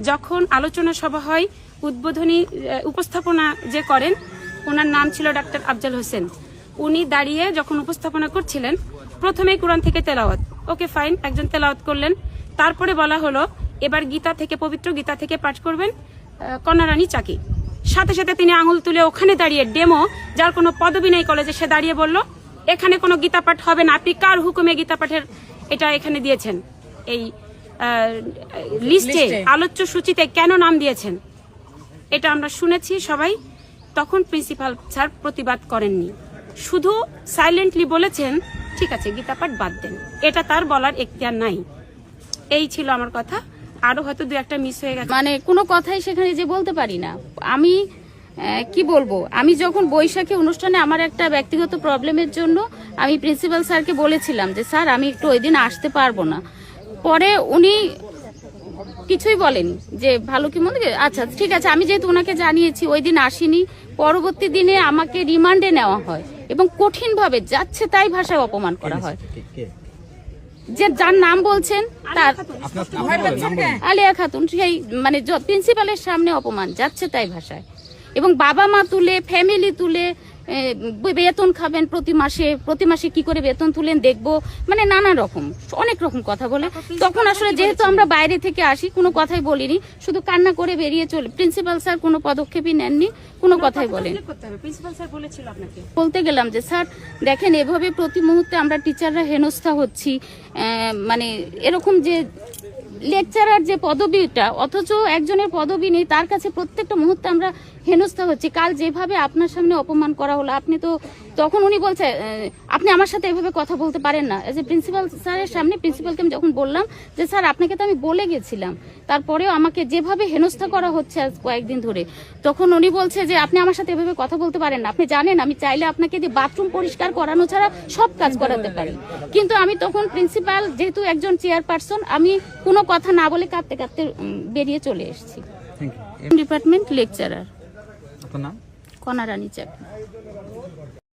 যখন আলোচনা সভা হয় উদ্বোধনী উপস্থাপনা যে করেন ওনার নাম ছিল ডাক্তার আফজাল হোসেন। উনি দাঁড়িয়ে যখন উপস্থাপনা করছিলেন প্রথমেই কোরআন থেকে তেলাওয়াত, ওকে ফাইন, একজন তেলাওয়াত করলেন। তারপরে বলা হলো এবার গীতা থেকে, পবিত্র গীতা থেকে পাঠ করবেন কন্যারানী চাকি। সাথে সাথে তিনি আঙুল তুলে ওখানে দাঁড়িয়ে ডেমো, যার কোনো পদবি নেই কলেজে, সে দাঁড়িয়ে বলল এখানে কোনো গীতা পাঠ হবে না, আপনি কার হুকুমে গীতা পাঠের এটা এখানে দিয়েছেন, এই লিস্টে আলোচ্য সূচিতে কেন নাম দিয়েছেন? এটা আমরা শুনেছি সবাই। তখন প্রিন্সিপাল স্যার প্রতিবাদ করেননি, শুধু সাইলেন্টলি বলেছেন ঠিক আছে গীতা পাঠ বাদ দেন, এটা তার বলার এখতিয়ার নাই। এই ছিল আমার কথা, আরো হয়তো দু একটা মিস হয়ে গেছে। মানে কোনো কথাই সেখানে যে বলতে পারি না। আমি কি বলবো, আমি যখন বৈশাখী অনুষ্ঠানে আমার একটা ব্যক্তিগত প্রবলেমের জন্য আমি প্রিন্সিপাল স্যারকে বলেছিলাম যে স্যার আমি একটু ওই দিন আসতে পারবো না। পরে উনি কিছুই বলেনি যে ভালো কি মন্দ, আচ্ছা ঠিক আছে। আমি যেহেতু ওনাকে জানিয়েছি ওই দিন আসিনি, পরবর্তী দিনে আমাকে রিমান্ডে নেওয়া হয় এবং কঠিনভাবে যাচ্ছে তাই ভাষায় অপমান করা হয়। যে যার নাম বলছেন তার আলিয়া খাতুন, সেই মানে প্রিন্সিপালের সামনে অপমান যাচ্ছে তাই ভাষায়, এবং বাবা মা তুলে, ফ্যামিলি তুলে, বেতন খাবেন প্রতি মাসে কি করে বেতন তুলেন দেখবো, মানে নানা রকম অনেক রকম কথা বলে। তখন আসলে যেহেতু আমরা বাইরে থেকে আসি কোনো কথাই বলিনি, শুধু কান্না করে বেরিয়ে চলে। প্রিন্সিপাল স্যার কোনো পদক্ষেপই নেননি, কোনো কথাই বলেন। বলতে গেলাম যে স্যার দেখেন এভাবে প্রতি মুহূর্তে আমরা টিচাররা হেনস্থা হচ্ছি, মানে এরকম যে লেকচারার যে পদবিটা, অথচ একজনের পদবি নেই, তার কাছে প্রত্যেকটা মুহূর্তে আমরা হেনস্থা হচ্ছি। কাল যেভাবে আপনার সামনে অপমান করা হলো, আপনি তো তখন উনি বলছে আপনি আমার সাথে এভাবে কথা বলতে পারেন না। এজ এ প্রিন্সিপাল স্যারের সামনে প্রিন্সিপালকে আমি যখন বললাম যে স্যার আপনাকে তো আমি বলে গেছিলাম, তারপরেও আমাকে যেভাবে হেনস্থা করা হচ্ছে আজ কয়েকদিন ধরে, তখন উনি বলছে যে আপনি আমার সাথে এভাবে কথা বলতে পারেন না। আপনি জানেন আমি চাইলে আপনাকে দিয়ে বাথরুম পরিষ্কার করানো ছাড়া সব কাজ করাতে পারি। কিন্তু আমি তখন প্রিন্সিপাল যেহেতু একজন চেয়ারপারসন, আমি কোনো কথা না বলে কাঁদতে কাঁদতে বেরিয়ে চলে এসেছি। ডিপার্টমেন্ট লেকচারার, কন্যারানী চাকি।